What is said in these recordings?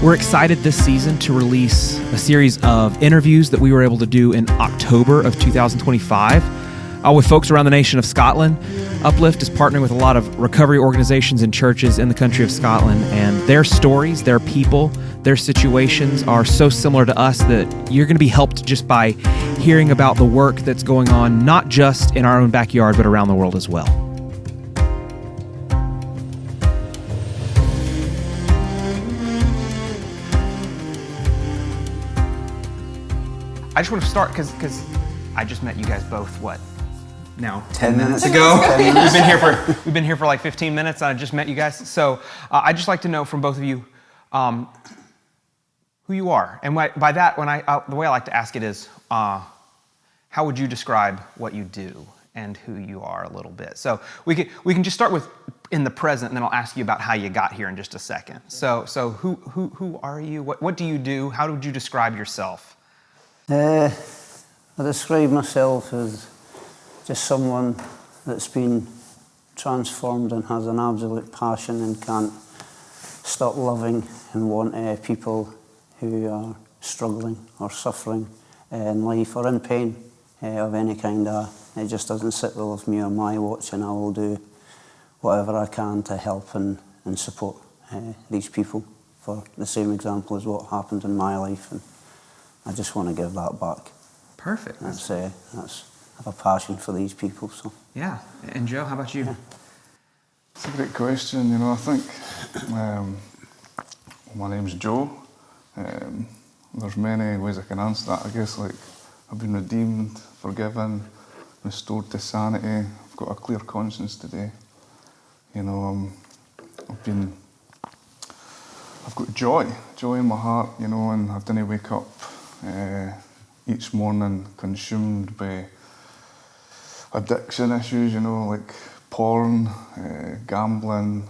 We're excited this season to release a series of interviews that we were able to do in October of 2025 with folks around the nation of Scotland. Uplift is partnering with a lot of recovery organizations and churches in the country of Scotland, and their stories, their people, their situations are so similar to us that you're going to be helped just by hearing about the work that's going on, not just in our own backyard, but around the world as well. I just want to start because I just met you guys both, now 10 minutes ago. We've been here for like 15 minutes, and I just met you guys. So I'd just like to know from both of you who you are. And by that, the way I like to ask it is, how would you describe what you do and who you are a little bit? So we can just start with in the present, and then I'll ask you about how you got here in just a second. So who are you? What do you do? How would you describe yourself? I describe myself as just someone that's been transformed and has an absolute passion and can't stop loving and want people who are struggling or suffering in life or in pain of any kind. It just doesn't sit well with me or my watch, and I will do whatever I can to help and support these people for the same example as what happened in my life. And I just want to give that back. Perfect. That's I have a passion for these people. So yeah. And Joe, how about you? Yeah. It's a great question. I think my name's Joe. There's many ways I can answer that. I guess I've been redeemed, forgiven, restored to sanity. I've got a clear conscience today. I've got joy in my heart. And I didn't wake up each morning consumed by addiction issues, like porn, gambling,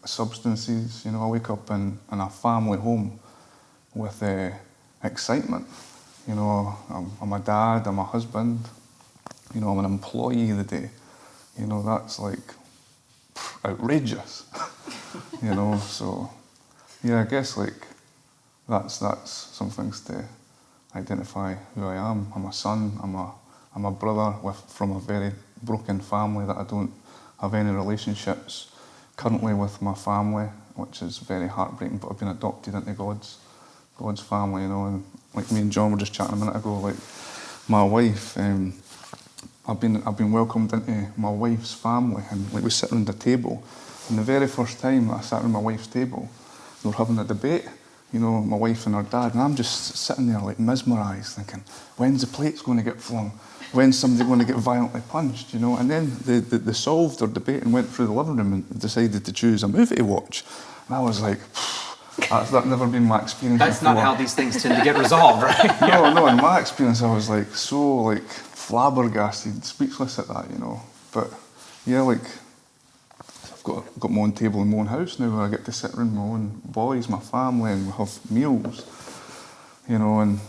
substances. I wake up in a family home with excitement. I'm a dad, I'm a husband, I'm an employee of the day. That's outrageous. So yeah, I guess that's some things to identify who I am. I'm a son, I'm a brother from a very broken family that I don't have any relationships currently with my family, which is very heartbreaking, but I've been adopted into God's family, and like me and John were just chatting a minute ago, my wife, I've been welcomed into my wife's family, and we sit around the table, and the very first time that I sat around my wife's table, they were having a debate, my wife and her dad, and I'm just sitting there mesmerised, thinking, when's the plates going to get flung? When's somebody going to get violently punched? And then they solved their debate and went through the living room and decided to choose a movie to watch. And I was like, that's never been my experience That's before. not how these things tend to get resolved, right? No, in my experience I was so flabbergasted, speechless at that, But yeah, I've got my own table in my own house now where I get to sit around my own boys, my family, and we have meals, and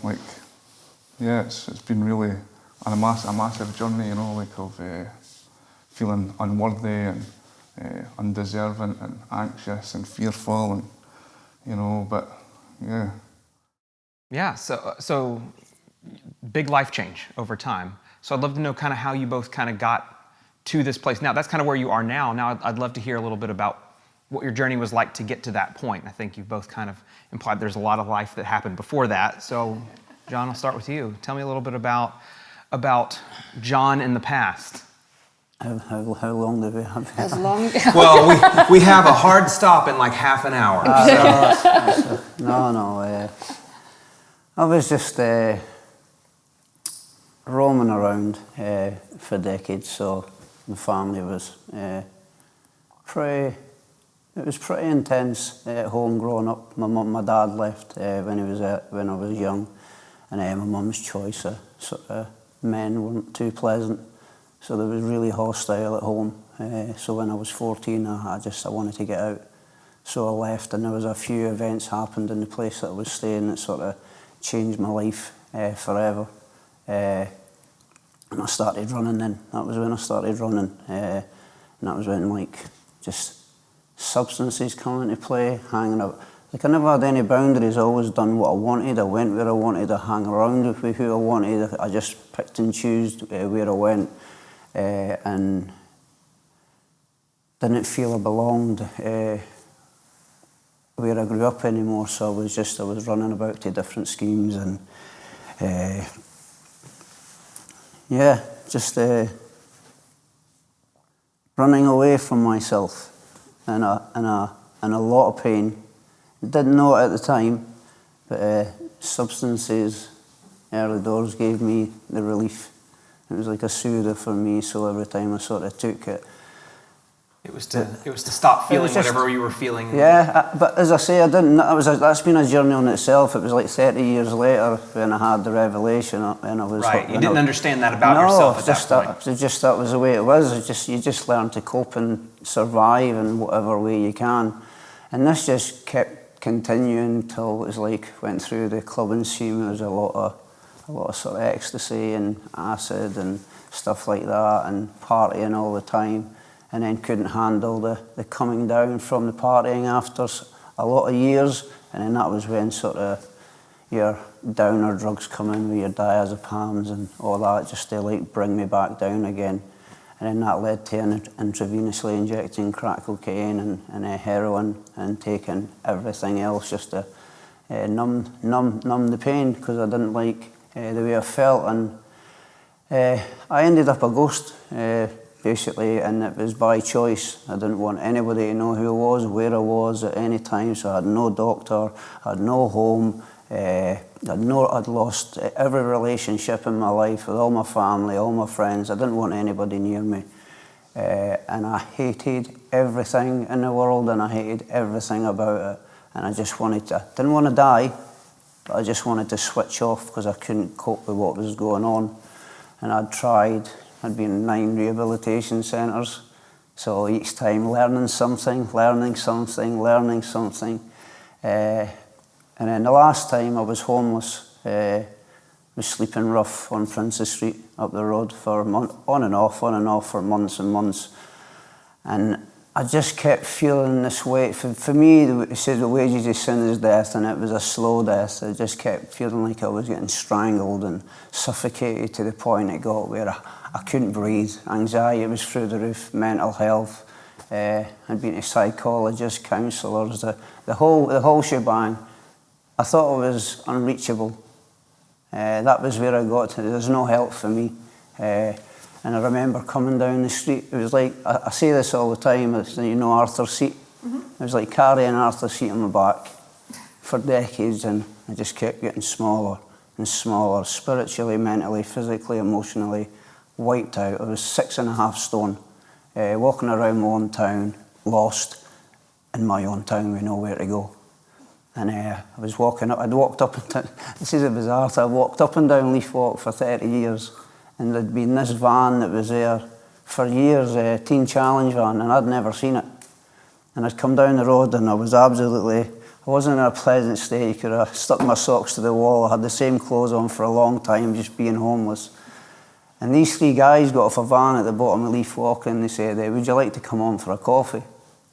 yeah, it's been really a massive journey, of feeling unworthy and undeserving and anxious and fearful, and but yeah. Yeah, so big life change over time. So I'd love to know kind of how you both kind of got to this place. Now, that's kind of where you are now. Now, I'd love to hear a little bit about what your journey was like to get to that point. I think you've both kind of implied there's a lot of life that happened before that. So, John, I'll start with you. Tell me a little bit about John in the past. How long do we have? As long. Well, we have a hard stop in half an hour. No. I was just roaming around for decades, so my family was pretty intense at home growing up. My dad left when I was young, and my mum's choice of men weren't too pleasant, so they was really hostile at home. So when I was 14, I wanted to get out, so I left, and there was a few events happened in the place that I was staying that sort of changed my life forever. And I started running then. That was when I started running. And that was when just substances come into play, hanging out. Like, I never had any boundaries. I always done what I wanted. I went where I wanted. I hang around with who I wanted. I just picked and chose where I went, and didn't feel I belonged where I grew up anymore. So I was running about to different schemes, and just running away from myself, and a lot of pain. Didn't know it at the time, but substances, early doors, gave me the relief. It was like a soother for me, so every time I sort of took it, It was to stop feeling just, whatever you were feeling. Yeah, but as I say, I didn't. That's been a journey on itself. It was like 30 years later when I had the revelation, and I was right. You didn't understand that about yourself at that point. That was the way it was. You just learn to cope and survive in whatever way you can, and this just kept continuing until it was like went through the clubbing scene. There was a lot of sort of ecstasy and acid and stuff like that, and partying all the time. And then couldn't handle the coming down from the partying after a lot of years. And then that was when sort of your downer drugs come in with your diazepams and all that, just to like bring me back down again. And then that led to intravenously injecting crack cocaine and heroin, and taking everything else just to numb the pain, because I didn't like the way I felt. And I ended up a ghost, basically, and it was by choice. I didn't want anybody to know who I was, where I was at any time, so I had no doctor, I had no home, I'd lost every relationship in my life with all my family, all my friends. I didn't want anybody near me. And I hated everything in the world, and I hated everything about it. And I didn't want to die, but I just wanted to switch off because I couldn't cope with what was going on. And I'd been in 9 rehabilitation centres, so each time learning something. And then the last time I was homeless, was sleeping rough on Princess Street up the road for on and off for months and months. And I just kept feeling this weight. For me, it says the wages of sin is death, and it was a slow death. I just kept feeling like I was getting strangled and suffocated to the point it got where I couldn't breathe. Anxiety was through the roof, mental health. I'd been to psychologists, counsellors, the whole shebang. I thought I was unreachable. That was where I got to. There's no help for me. And I remember coming down the street. It was like, I say this all the time, it's, Arthur's Seat. Mm-hmm. It was like carrying Arthur's Seat on my back for decades, and I just kept getting smaller and smaller, spiritually, mentally, physically, emotionally, wiped out. I was 6.5 stone, walking around my own town, lost in my own town with nowhere to go. And I was walking up, I'd walked up and down, this is a bizarre thing, I walked up and down Leaf Walk for 30 years, and there'd been this van that was there for years, a Teen Challenge van, and I'd never seen it. And I'd come down the road, and I wasn't in a pleasant state. You could have stuck my socks to the wall. I had the same clothes on for a long time, just being homeless. And these 3 guys got off a van at the bottom of Leaf Walk, and they said, would you like to come on for a coffee?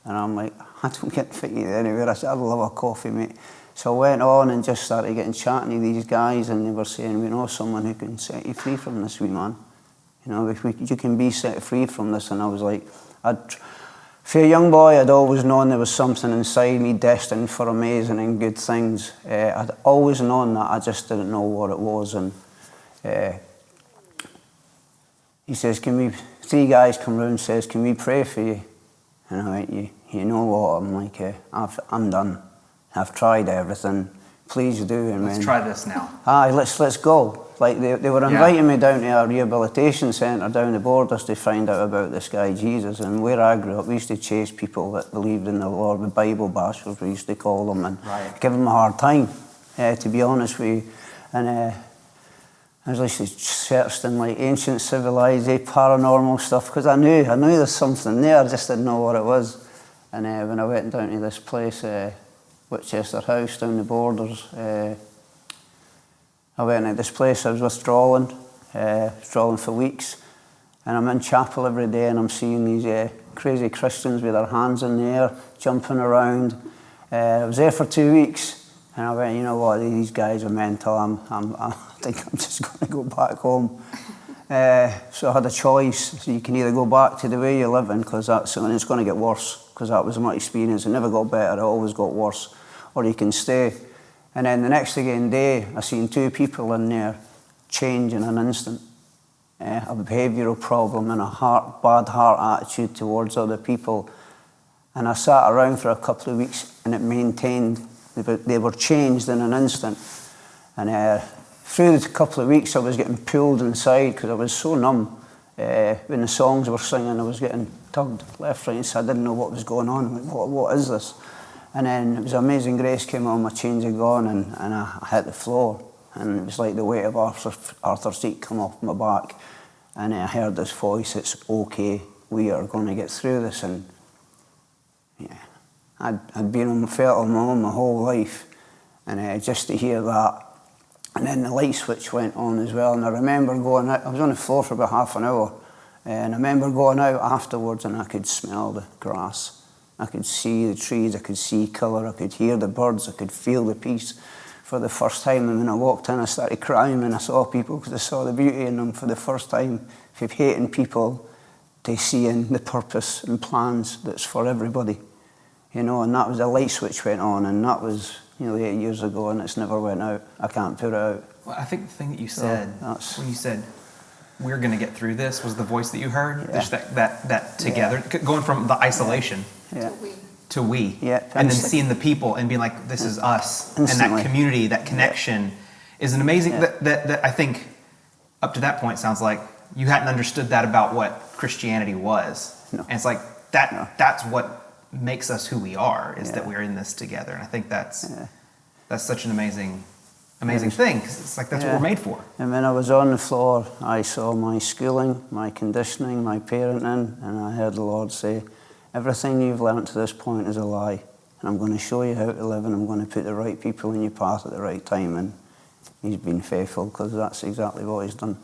And I'm like, I don't get fitted anywhere. I said, I'd love a coffee, mate. So I went on and just started getting chatting to these guys, and they were saying, we know someone who can set you free from this, wee man. You can be set free from this. And I was like, for a young boy, I'd always known there was something inside me destined for amazing and good things. I'd always known that, I just didn't know what it was. And he says, 3 guys come round and says, can we pray for you? And I went, you know what? I'm like, I'm done. I've tried everything. Please do. And let's try this now. Let's go. Like they were inviting me down to a rehabilitation centre down the borders to find out about this guy Jesus. And where I grew up, we used to chase people that believed in the Lord, the Bible bashers we used to call them, and give them a hard time. To be honest with you, and I was like searched in like ancient civilization, paranormal stuff, because I knew there's something there. I just didn't know what it was. And when I went down to this place, Whitchester House down the borders, I went to this place. I was withdrawing for weeks, and I'm in chapel every day, and I'm seeing these crazy Christians with their hands in the air, jumping around, I was there for 2 weeks, and I went, you know what, these guys are mental. I think I'm just going to go back home. So I had a choice. So you can either go back to the way you're living, because it's going to get worse, because that was my experience. It never got better, it always got worse. Or you can stay. And then the next day, I seen 2 people in there change in an instant. A behavioural problem and a bad heart attitude towards other people. And I sat around for a couple of weeks, and it maintained. They were changed in an instant. And through the couple of weeks, I was getting pulled inside because I was so numb. When the songs were singing, I was getting tugged left, right, and so I didn't know what was going on. I went, what is this? And then it was Amazing Grace came on, my chains had gone, and I hit the floor. And it was like the weight of Arthur's seat come off my back. And I heard this voice, it's okay, we are going to get through this. And yeah, I'd been on my own my whole life, and just to hear that, and then the light switch went on as well. And I remember going out. I was on the floor for about half an hour, and I remember going out afterwards, and I could smell the grass, I could see the trees, I could see colour, I could hear the birds, I could feel the peace for the first time. And when I walked in, I started crying when I saw people, because I saw the beauty in them for the first time. From hating people to seeing the purpose and plans that's for everybody. You know, and that was the light switch went on, and that was 8 years ago, and it's never went out. I can't put it out. Well, I think the thing that you said, when you said, we're going to get through this, was the voice that you heard. Yeah. There's that together, going from the isolation to we. Yeah. And then seeing the people and being like, this is us. Instantly. And that community, that connection is an amazing, that I think up to that point sounds like you hadn't understood that about what Christianity was. No. And it's like, that's what makes us who we are, is that we're in this together. And I think that's such an amazing thing, because it's like that's what we're made for. And when I was on the floor, I saw my schooling, my conditioning, my parenting, and I heard the Lord say, everything you've learnt to this point is a lie, and I'm going to show you how to live, and I'm going to put the right people in your path at the right time. And He's been faithful, because that's exactly what He's done.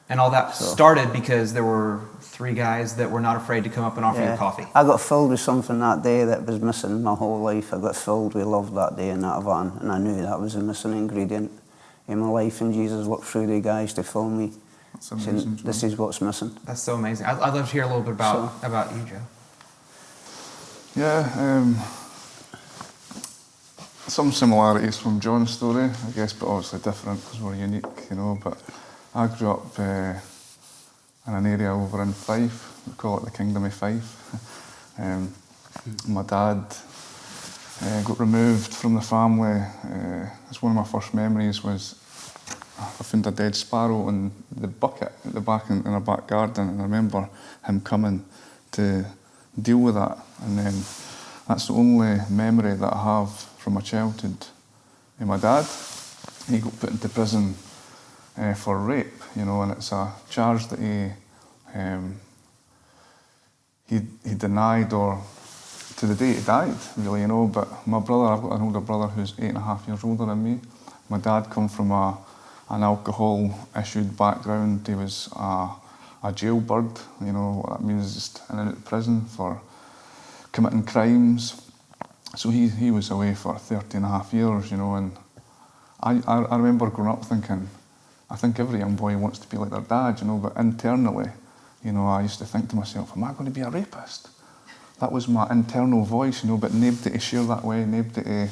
And all that started because there were 3 guys that were not afraid to come up and offer you coffee. I got filled with something that day that was missing my whole life. I got filled with love that day in that van, and I knew that was a missing ingredient in my life, and Jesus worked through the guys to fill me. That's amazing. This is what's missing. That's so amazing. I'd love to hear a little bit about you, Joe. Yeah, some similarities from John's story, I guess, but obviously different because we're unique, But I grew up in an area over in Fife. We call it the Kingdom of Fife. My dad got removed from the family. It's one of my first memories was I found a dead sparrow in the bucket at the back in our back garden, and I remember him coming to deal with that. And then that's the only memory that I have from my childhood. And my dad, he got put into prison for rape, and it's a charge that he denied, or to the day he died, really, But my brother, I've got an older brother who's 8.5 years older than me. My dad come from an alcohol-issued background. He was a jailbird, what that means is just in and out of prison for committing crimes. So he was away for 30.5 years, and I remember growing up thinking, I think every young boy wants to be like their dad, but internally, I used to think to myself, am I going to be a rapist? That was my internal voice, but nobody to share that way, nobody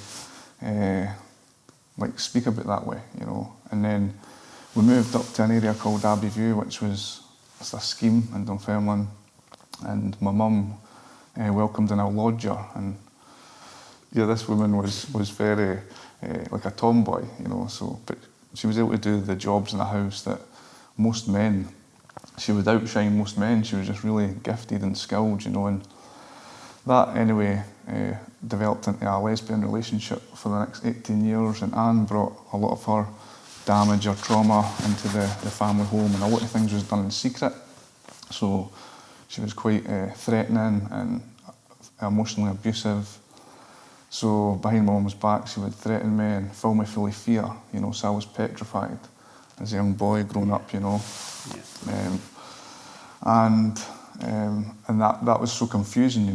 to speak about that way, And then we moved up to an area called Abbeyview, which was a scheme in Dunfermline, and my mum welcomed in a lodger, and this woman was very like a tomboy, but she was able to do the jobs in the house that most men, she would outshine most men. She was just really gifted and skilled, and that anyway developed into a lesbian relationship for the next 18 years, and Anne brought a lot of her damage or trauma into the family home, and a lot of things was done in secret. So she was quite threatening and emotionally abusive. So behind my mum's back, she would threaten me and fill me full of fear, so I was petrified as a young boy growing up, and that was so confusing,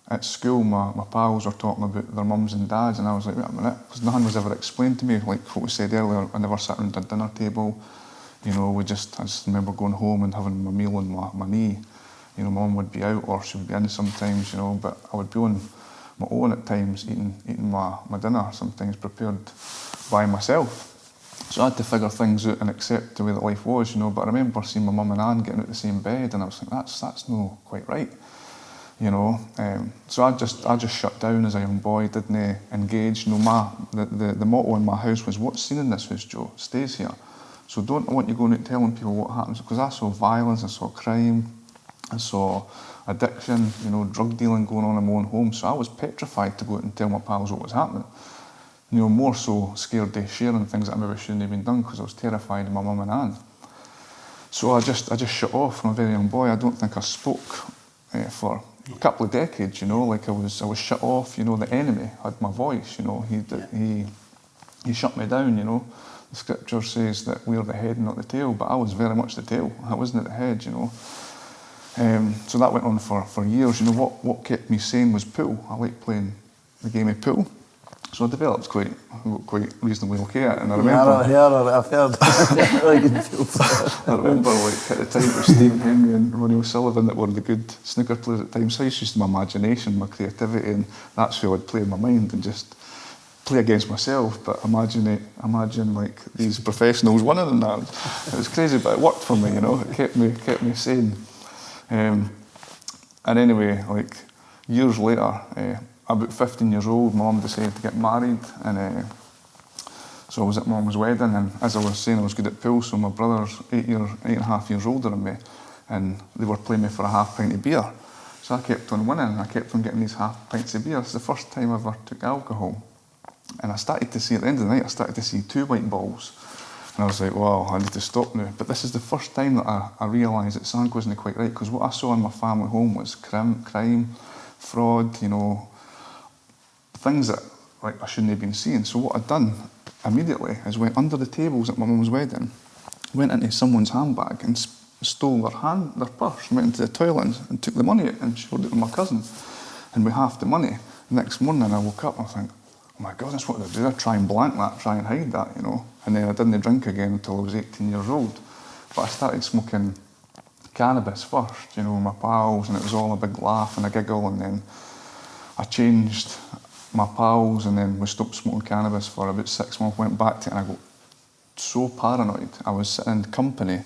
at school, my pals were talking about their mums and dads, and I was like, wait a minute, because nothing was ever explained to me. Like what we said earlier, I never sat around a dinner table. You know, I just remember going home and having my meal on my knee. You know, my mum would be out or she would be in sometimes, you know, but I would be on my own at times, eating my dinner, sometimes prepared by myself. So I had to figure things out and accept the way that life was, you know, but I remember seeing my mum and Anne getting out the same bed, and I was like, that's no quite right. You know, so I just shut down as a young boy, didn't engage. You know, the motto in my house was, what's seen in this house, Joe, stays here. So don't want you going out telling people what happens, because I saw violence, I saw crime, I saw addiction, you know, drug dealing going on in my own home. So I was petrified to go out and tell my pals what was happening. You know, more so scared of sharing things that I maybe shouldn't have been done because I was terrified of my mum and Anne. So I just shut off from a very young boy. I don't think I spoke for a couple of decades, you know, like I was shut off. You know, the enemy had my voice, you know, he shut me down, you know. The scripture says that we're the head and not the tail, but I was very much the tail. I wasn't at the head, you know. So that went on for years. You know, what kept me sane was pool. I liked playing the game of pool. So I developed quite reasonably okay at it. And I remember... I've heard really good pool players. I remember, like, at the time it was Steve Henry and Ronnie O'Sullivan that were the good snooker players at the time. So I used to use my imagination, my creativity, and that's who I'd play in my mind and just play against myself. But imagine like these professionals winning and that. It was crazy, but it worked for me, you know. It kept me sane. And anyway, like years later, about 15 years old, my mum decided to get married, and so I was at my mum's wedding, and as I was saying, I was good at pool, so my brother's 8.5 years older than me, and they were playing me for a half pint of beer. So I kept on winning, and I kept on getting these half pints of beer. It's the first time I ever took alcohol. And I started to see, at the end of the night, I started to see 2 white balls. And I was like, wow, I need to stop now. But this is the first time that I realised that something wasn't quite right, because what I saw in my family home was crime, fraud, you know, things that like I shouldn't have been seeing. So what I'd done immediately is went under the tables at my mum's wedding, went into someone's handbag and stole their purse, went into the toilet and took the money out and showed it to my cousin. And we halved the money. The next morning I woke up and I think, oh my God, that's what I do. I try and blank that, try and hide that, you know. And then I didn't drink again until I was 18 years old. But I started smoking cannabis first, you know, with my pals, and it was all a big laugh and a giggle, and then I changed my pals, and then we stopped smoking cannabis for about 6 months, went back to it, and I got so paranoid. I was sitting in company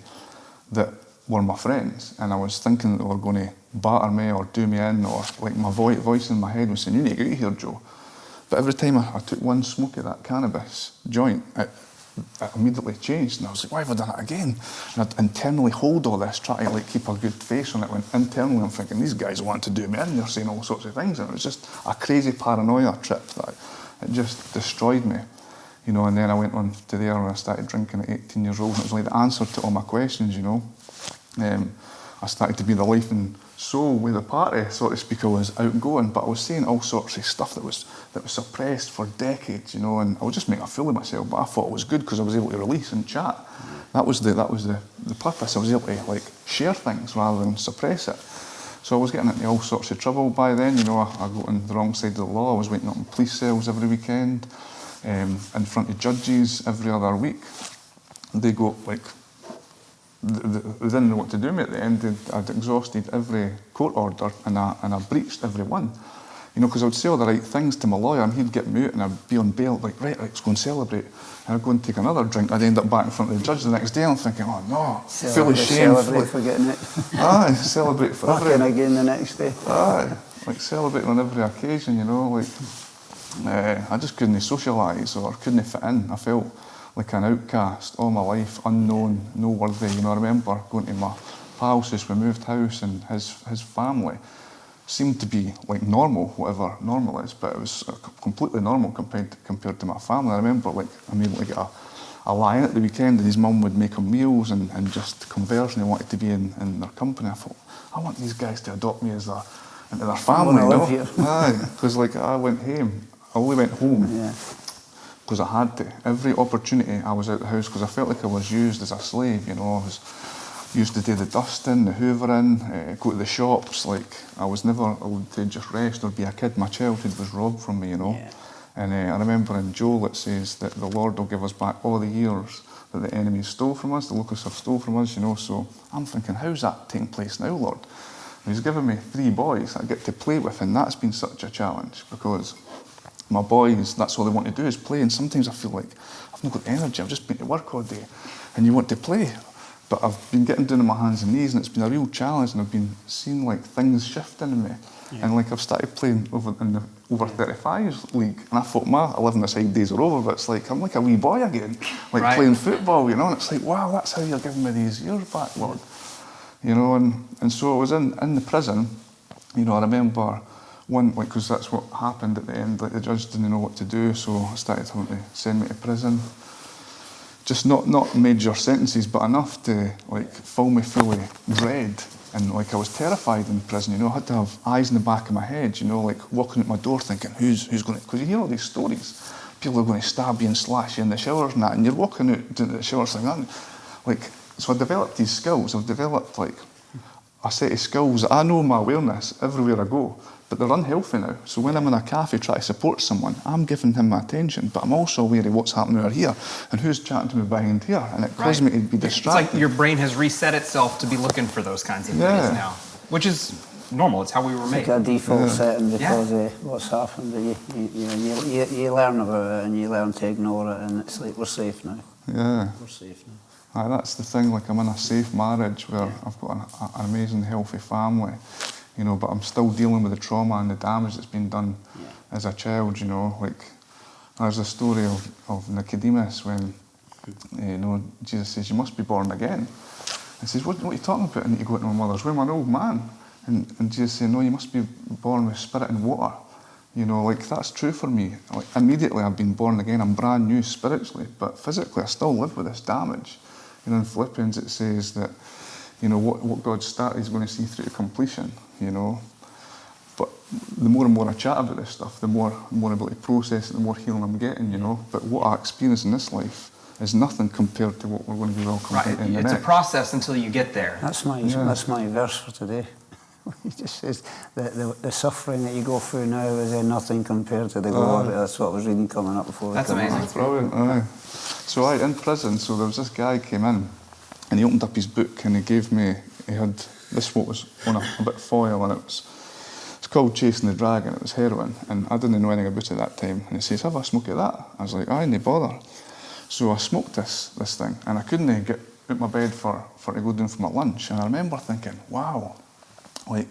that were my friends, and I was thinking that they were going to batter me or do me in, or like my voice in my head was saying, you need to get out of here, Joe. But every time I took one smoke of that cannabis joint, it immediately changed, and I was like, why have I done it again? And I'd internally hold all this, try to like keep a good face on it, when internally I'm thinking, these guys want to do me in, they're saying all sorts of things, and it was just a crazy paranoia trip that it just destroyed me, you know. And then I went on to there and I started drinking at 18 years old, and it was like the answer to all my questions, you know. I started to be the life and soul with the party, so to speak. I was outgoing, but I was saying all sorts of stuff that was suppressed for decades, you know, and I would just make a fool of myself, but I thought it was good because I was able to release and chat. That was the purpose. I was able to like share things rather than suppress it. So I was getting into all sorts of trouble by then, you know. I got on the wrong side of the law. I was waiting up in police cells every weekend, in front of judges every other week. They got like, they didn't know what to do with me at the end. I'd exhausted every court order and I breached every one. You know, because I would say all the right things to my lawyer and he'd get me out and I'd be on bail, like, right, let's go and celebrate. And I'd go and take another drink. I'd end up back in front of the judge the next day and I'm thinking, oh no, full of shame. Celebrate for getting it. Aye, celebrate for every... Back in again the next day. Aye, like celebrating on every occasion, you know, like... I just couldn't socialise or couldn't fit in. I felt like an outcast all my life, unknown, no worthy. You know, I remember going to my pal's house, we moved house, and his family seemed to be like normal, whatever normal is, but it was completely normal compared to my family. I remember like I'm able to get a lie-in at the weekend, and his mum would make him meals and just converse, and he wanted to be in their company. I thought, I want these guys to adopt me as into their family, you know? Aye, because like I only went home because I had to. Every opportunity I was out of the house because I felt like I was used as a slave, you know. used to do the dusting, the hoovering, go to the shops. Like, I was never allowed to just rest or be a kid. My childhood was robbed from me, you know. Yeah. And I remember in Joel it says that the Lord will give us back all the years that the enemy stole from us, the locusts have stole from us, you know. So I'm thinking, how's that taking place now, Lord? And He's given me 3 boys that I get to play with, and that's been such a challenge because my boys, that's all they want to do is play. And sometimes I feel like I've not got the energy, I've just been to work all day, and you want to play. But I've been getting down on my hands and knees, and it's been a real challenge, and I've been seeing like things shifting in me. Yeah. And like I've started playing in the over 35s league, and I thought my 11-a-side days are over, but it's like I'm like a wee boy again, like playing football, you know. And it's like, wow, that's how you're giving me these years back, Lord. You know, and so I was in the prison. You know, I remember one, like, because that's what happened at the end. Like, the judge didn't know what to do, so I started having to send me to prison. Just not major sentences, but enough to like fill me full of dread. And like I was terrified in prison, you know. I had to have eyes in the back of my head, you know, like walking out my door thinking, who's going to, because you hear all these stories. People are going to stab you and slash you in the showers and that, and you're walking out to the showers thinking, like, so I developed these skills. I've developed like a set of skills. I know my awareness everywhere I go, but they're unhealthy now. So when I'm in a cafe trying to support someone, I'm giving him my attention, but I'm also aware of what's happening over here and who's chatting to me behind here, and it causes me to be distracted. It's like your brain has reset itself to be looking for those kinds of things now, which is normal. It's how we were made. It's like a default setting because of what's happened. But you learn about it and you learn to ignore it, and it's like, we're safe now. Yeah. We're safe now. Aye, that's the thing, like I'm in a safe marriage where I've got an amazing, healthy family, you know, but I'm still dealing with the trauma and the damage that's been done as a child, you know. Like, there's a story of Nicodemus when, you know, Jesus says, you must be born again. And says, what are you talking about? I need to go into my mother's womb, I'm an old man. And Jesus said, no, you must be born with spirit and water. You know, like, that's true for me. Like, immediately I've been born again, I'm brand new spiritually, but physically I still live with this damage. You know, in Philippians it says that, you know, what God started He's going to see through to completion, you know. But the more and more I chat about this stuff, the more I'm able to process it, the more healing I'm getting, you know. But what I experience in this life is nothing compared to what we're going to be welcomed in the next. It's a process until you get there. That's my verse for today. He just says the suffering that you go through now is nothing compared to the glory. That's what I was reading coming up before. That's amazing. That's brilliant. Aye. So in prison, so there was this guy came in, and he opened up his book and he had this what was on a bit of foil, and it's called Chasing the Dragon. It was heroin, and I didn't know anything about it at that time. And he says, have a smoke of that? I was like, aye, no bother. So I smoked this thing, and I couldn't get out my bed for to go down for my lunch. And I remember thinking, wow, like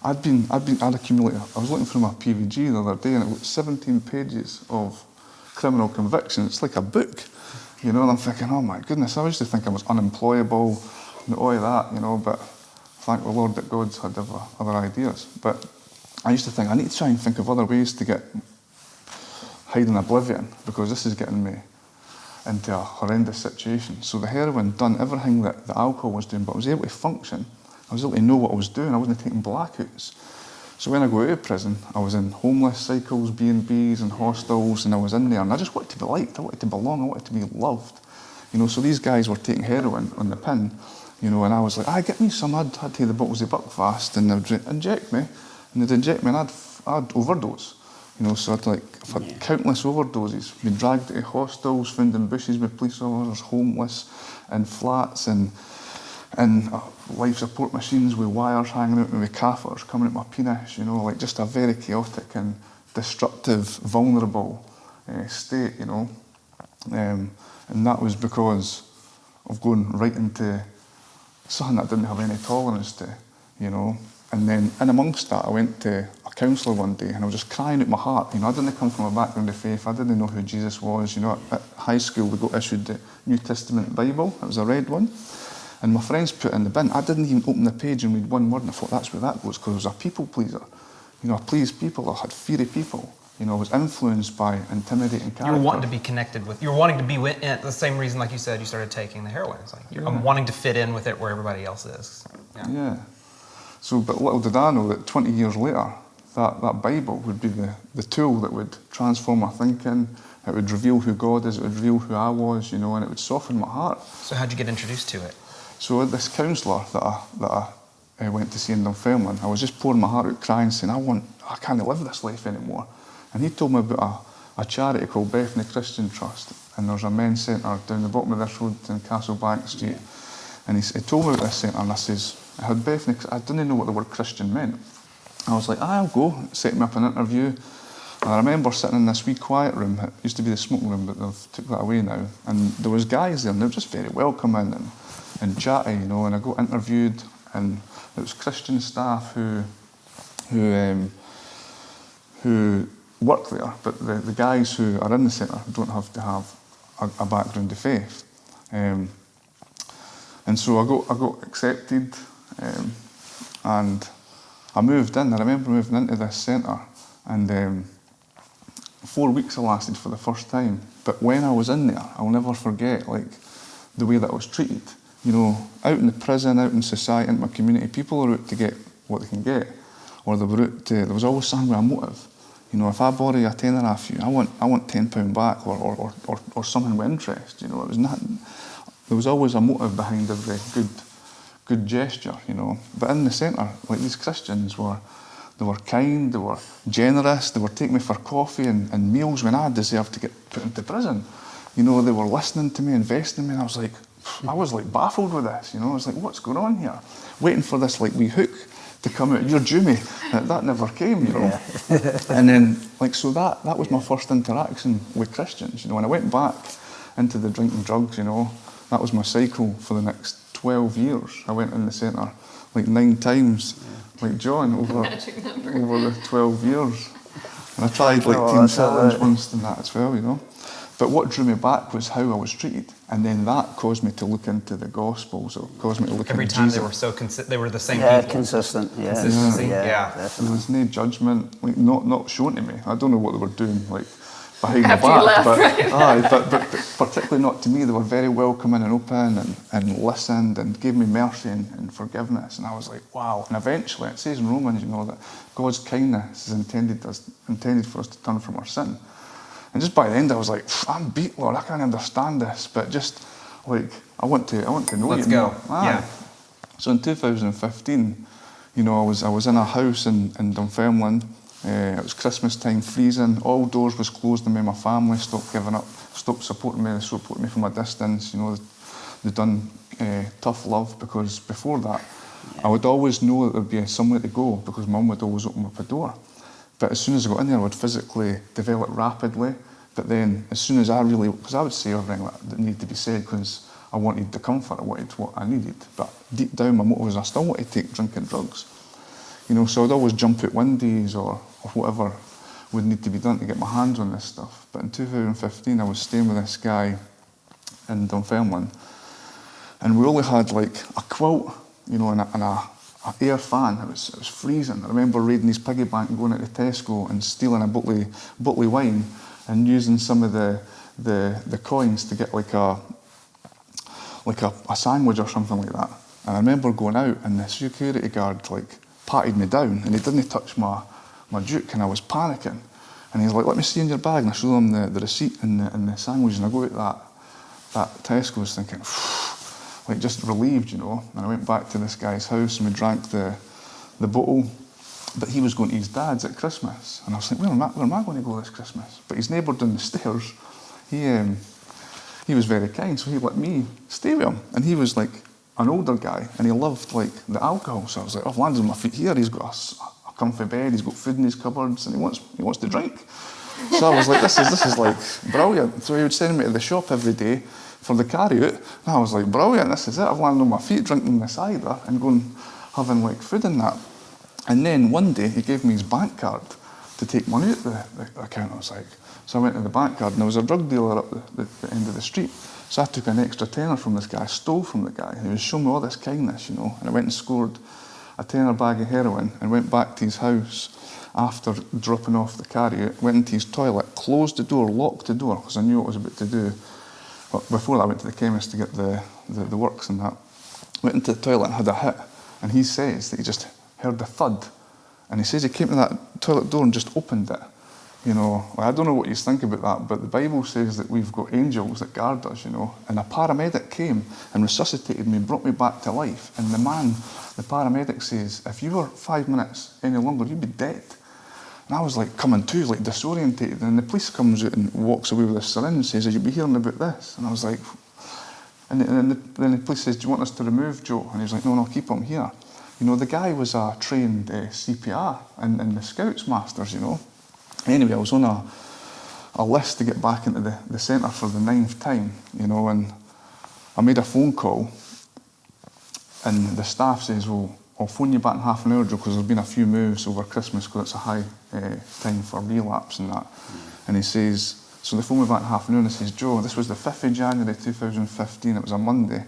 I'd accumulated. I was looking through my PVG the other day, and it was 17 pages of criminal conviction. It's like a book, you know. And I'm thinking, oh my goodness, I used to think I was unemployable and all of that, you know. But thank the Lord that God's had other ideas. But I used to think I need to try and think of other ways to hide in oblivion, because this is getting me into a horrendous situation. So the heroin done everything that the alcohol was doing, but I was able to function. I was able to know what I was doing. I wasn't taking blackouts. So when I go out of prison, I was in homeless cycles, B&Bs and hostels, and I was in there, and I just wanted to be liked. I wanted to belong. I wanted to be loved. You know, so these guys were taking heroin on the pin, you know, and I was like, get me some. I'd take the bottles of Buckfast, and they'd inject me, and they'd inject me, and I'd overdose. You know, so I've had countless overdoses, been dragged to hostels, found in bushes with police officers, homeless, in flats, and life support machines with wires hanging out, with catheters coming out my penis, you know, like just a very chaotic and destructive, vulnerable state, you know. And that was because of going right into something that I didn't have any tolerance to, you know. And then in amongst that, I went to a counsellor one day, and I was just crying out my heart. You know, I didn't come from a background of faith. I didn't know who Jesus was. You know, at high school, we got issued the New Testament Bible. It was a red one. And my friends put it in the bin. I didn't even open the page and read one word, and I thought, that's where that goes, because I was a people pleaser. You know, I pleased people. I had fear of people. You know, I was influenced by intimidating character. You were wanting to be connected with, you were wanting to be with, the same reason, like you said, you started taking the heroin. It's like, I'm wanting to fit in with it where everybody else is. Yeah. So, but little did I know that 20 years later, that Bible would be the tool that would transform my thinking. It would reveal who God is. It would reveal who I was, you know, and it would soften my heart. So how'd you get introduced to it? So this counsellor that I went to see in Dunfermline, I was just pouring my heart out crying, saying, I can't live this life anymore. And he told me about a charity called Bethany Christian Trust, and there's a men's centre down the bottom of this road in Castlebank Street. And he told me about this centre, and I says, I had Bethany, I didn't know what the word Christian meant. I was like, I'll go. Set me up an interview. And I remember sitting in this wee quiet room. It used to be the smoking room, but they've took that away now. And there was guys there, and they were just very welcoming and chatty, you know. And I got interviewed, and it was Christian staff who work there, but the guys who are in the centre don't have to have a background of faith. And so I got accepted, and I moved in. I remember moving into this centre, and 4 weeks I lasted for the first time. But when I was in there, I'll never forget the way that I was treated. You know, out in the prison, out in society, in my community, people are out to get what they can get, or they were out to. There was always some with a motive. You know, if I borrow a tenner off you, I want £10 back, or something with interest. You know, it was nothing. There was always a motive behind every good gesture. You know, but in the centre, these Christians were kind, they were generous, they were taking me for coffee and meals when I deserved to get put into prison. You know, they were listening to me, investing in me, and I was baffled with this. You know, I was like, what's going on here? Waiting for this wee hook to come out. You're due me. That never came, you know. Yeah. And then, so that was my first interaction with Christians. You know, when I went back into the drinking drugs, you know, that was my cycle for the next 12 years. I went in the centre 9 times, like John, over the 12 years. And I tried Teen Challenge once and that as well, you know. But what drew me back was how I was treated, and then that caused me to look into the Gospels. It caused me to look every into time Jesus. they were so they were the same yeah, people. Consistent. Yeah, Consistency. yeah. There was no judgment, not shown to me. I don't know what they were doing, behind After my you back. left, right? But particularly not to me. They were very welcoming and open and listened and gave me mercy and forgiveness. And I was like, wow. And eventually, it says in Romans, you know, that God's kindness is intended for us to turn from our sin. And just by the end, I was like, I'm beat, Lord. I can't understand this, but just I want to know you. Let's go. Yeah. So in 2015, you know, I was in a house in Dunfermline. It was Christmas time, freezing. All doors was closed on me. My family stopped giving up, stopped supporting me. They supported me from a distance. You know, they'd done tough love, because before that, I would always know that there'd be somewhere to go, because Mum would always open up a door. But as soon as I got in there, I would physically develop rapidly. But then, as soon as because I would say everything that needed to be said, because I wanted the comfort, I wanted what I needed. But deep down, my motive was I still wanted to take drinking drugs. You know, so I'd always jump out windows or whatever would need to be done to get my hands on this stuff. But in 2015, I was staying with this guy in Dunfermline, and we only had a quilt, you know, and a air fan. It was freezing. I remember raiding his piggy bank and going out to Tesco and stealing a bottle of wine and using some of the coins to get a sandwich or something like that. And I remember going out, and the security guard patted me down, and he didn't touch my duke, and I was panicking. And he's like, "Let me see in your bag." And I showed him the receipt and the sandwich, and I go out that Tesco's thinking, just relieved, you know. And I went back to this guy's house, and we drank the bottle. But he was going to his dad's at Christmas, and I was like, where am I going to go this Christmas? But his neighbour down the stairs, he was very kind, so he let me stay with him. And he was an older guy, and he loved the alcohol. So I was like, I've landed on my feet here. He's got a comfy bed, he's got food in his cupboards, and he wants to drink. So I was like, this is brilliant. So he would send me to the shop every day for the carry out, and I was like, brilliant, this is it. I've landed on my feet drinking the cider and going having food and that. And then one day he gave me his bank card to take money out the account. I was like, so I went to the bank card, and there was a drug dealer up the end of the street. So I took an extra tenner from this guy, stole from the guy, and he was showing me all this kindness, you know. And I went and scored a tenner bag of heroin and went back to his house after dropping off the carry-out, went into his toilet, closed the door, locked the door, because I knew what I was about to do. But before that, I went to the chemist to get the works and that. Went into the toilet and had a hit, and he says that he just heard a thud. And he says he came to that toilet door and just opened it. You know, well, I don't know what you think about that, but the Bible says that we've got angels that guard us, you know. And a paramedic came and resuscitated me, brought me back to life. And the paramedic says, if you were 5 minutes any longer, you'd be dead. And I was like coming to, like disorientated. And the police comes out and walks away with a syringe and says, you'll be hearing about this. And I was like, and then the police says, do you want us to remove Joe? And he's like, no, keep him here. You know, the guy was a trained CPR and the Scouts Masters, you know. Anyway, I was on a list to get back into the centre for the 9th time, you know, and I made a phone call and the staff says, well, I'll phone you back in half an hour, Joe, because there's been a few moves over Christmas because it's a high time for relapse and that. And he says, so they phone me back in half an hour and he says, Joe, this was the 5th of January 2015, it was a Monday.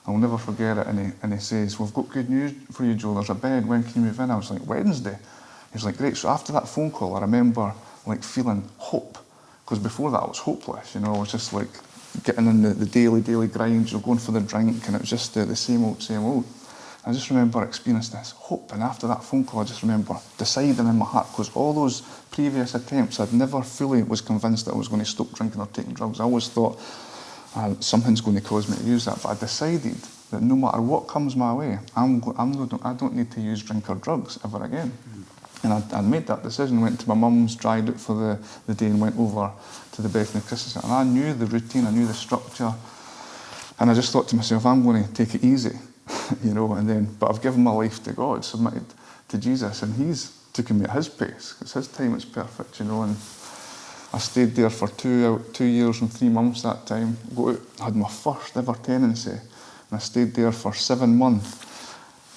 I'll never forget it. And he says, we've got good news for you, Joe, there's a bed, when can you move in? I was like, Wednesday. He's like, great. So after that phone call, I remember like feeling hope, because before that I was hopeless, you know. I was just like getting in the daily grind, you know, going for the drink, and it was just the same old. I just remember experiencing this hope, and after that phone call, I just remember deciding in my heart, because all those previous attempts, I'd never fully was convinced that I was going to stop drinking or taking drugs. I always thought something's going to cause me to use that, but I decided that no matter what comes my way, I don't need to use drink or drugs ever again. And I made that decision, went to my mum's, dried it for the day and went over to the Bethany Christian Centre. And I knew the routine, I knew the structure. And I just thought to myself, I'm going to take it easy, you know, but I've given my life to God, submitted to Jesus, and he's taken me at his pace. It's his time, it's perfect, you know. And I stayed there for 2 years and 3 months that time. I had my first ever tenancy, and I stayed there for 7 months.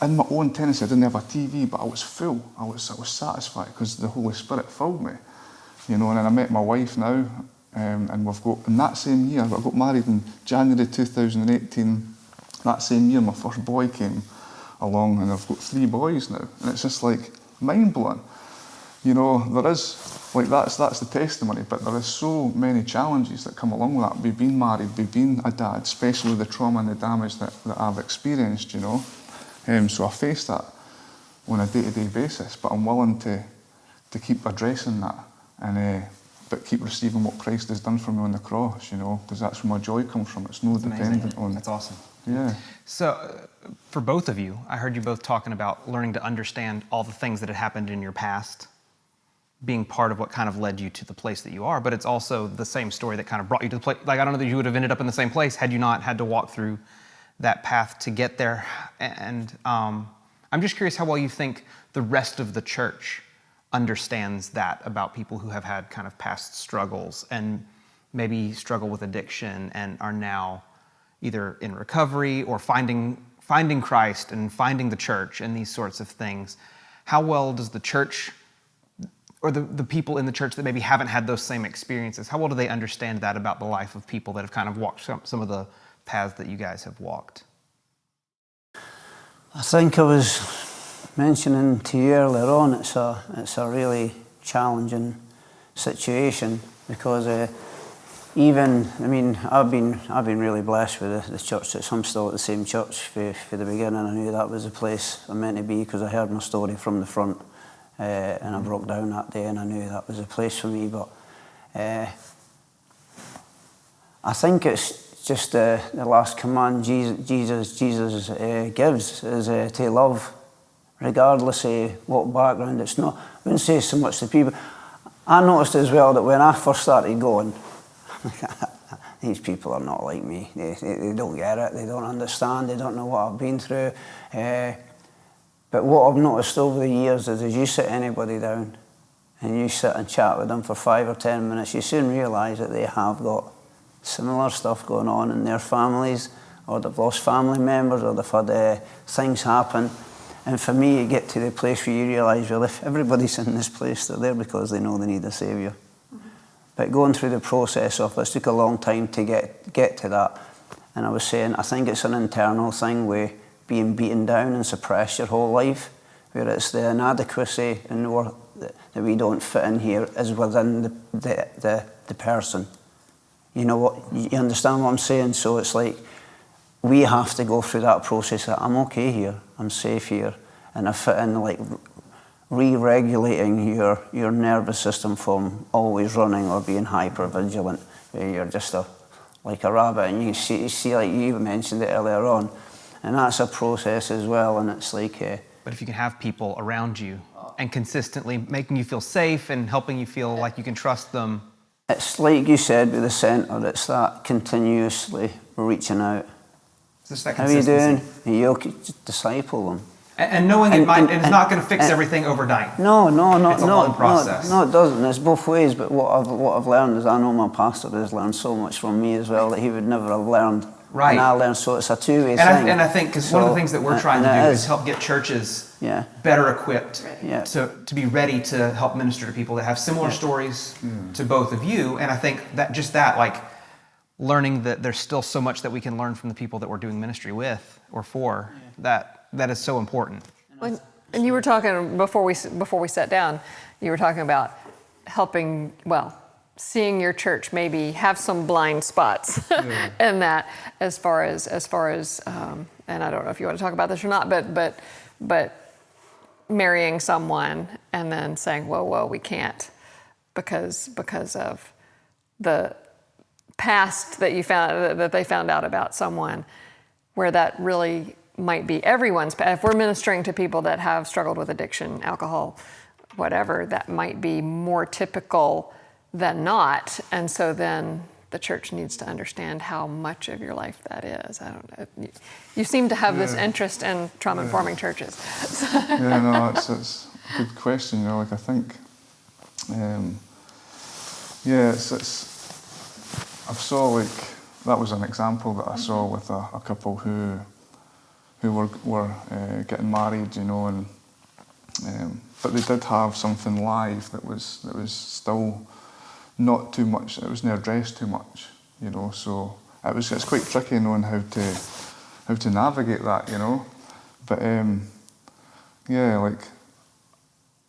In my own tenancy, I didn't have a TV, but I was full. I was satisfied because the Holy Spirit filled me, you know. And then I met my wife now, and we've got, in that same year, I got married in January 2018. That same year, my first boy came along, and I've got 3 boys now. And it's just like mind-blowing. You know, there is, like that's the testimony, but there is so many challenges that come along with that. We've been married, we've been a dad, especially with the trauma and the damage that I've experienced, you know. So I face that on a day-to-day basis, but I'm willing to keep addressing that and but keep receiving what Christ has done for me on the cross, you know, because that's where my joy comes from. It's no dependent on. That's awesome. Yeah. So for both of you, I heard you both talking about learning to understand all the things that had happened in your past, being part of what kind of led you to the place that you are, but it's also the same story that kind of brought you to the place. Like, I don't know that you would have ended up in the same place had you not had to walk through that path to get there. And I'm just curious how well you think the rest of the church understands that about people who have had kind of past struggles and maybe struggle with addiction and are now either in recovery or finding Christ and finding the church and these sorts of things. How well does the church or the people in the church that maybe haven't had those same experiences, how well do they understand that about the life of people that have kind of walked some of the paths that you guys have walked? I think I was mentioning to you earlier on, it's a really challenging situation because I've been really blessed with the church. I'm still at the same church for the beginning. I knew that was the place I'm meant to be because I heard my story from the front, and I broke down that day, and I knew that was the place for me. But I think it's just the last command Jesus gives is to love, regardless of what background. It's not, I wouldn't say so much to people. I noticed as well that when I first started going, these people are not like me. They don't get it. They don't understand. They don't know what I've been through. But what I've noticed over the years is as you sit anybody down and you sit and chat with them for 5 or 10 minutes, you soon realise that they have got similar stuff going on in their families, or they've lost family members, or they've had things happen. And for me, you get to the place where you realise, well, if everybody's in this place, they're there because they know they need a saviour. But going through the process of this took a long time to get to that. And I was saying, I think it's an internal thing with being beaten down and suppressed your whole life, where it's the inadequacy and that we don't fit in here is within the person. You know what? You understand what I'm saying? So it's like we have to go through that process that I'm okay here, I'm safe here, and I fit in like re-regulating your nervous system from always running or being hyper-vigilant, where you're just like a rabbit, and you see like you mentioned it earlier on, and that's a process as well, and it's like... But if you can have people around you and consistently making you feel safe and helping you feel like you can trust them. It's like you said with the centre, it's that continuously reaching out. Just that How are you doing? consistency. You'll disciple them. And knowing it's not going to fix everything overnight. No, It's a long process. No, it doesn't. It's both ways. But what I've learned is, I know my pastor has learned so much from me as well that he would never have learned. Right. And I learned, so it's a two-way thing. And I think, because one of the things that we're trying to do is help get churches better equipped to be ready to help minister to people that have similar stories to both of you. And I think that like learning that there's still so much that we can learn from the people that we're doing ministry with or for, that is so important. And you were talking before we sat down, you were talking about helping, seeing your church maybe have some blind spots in that, as far as and I don't know if you want to talk about this or not, but marrying someone and then saying, whoa, we can't because of the past that they found out about someone, where that really might be everyone's. If we're ministering to people that have struggled with addiction, alcohol, whatever, that might be more typical than not. And so then the church needs to understand how much of your life that is. I don't know. You seem to have this interest in trauma-informing churches. It's a good question. I think, I've saw that was an example that I saw with a couple who were getting married, and but they did have something live that was still not too much. It wasn't addressed too much, So it's quite tricky knowing how to navigate that, But I'm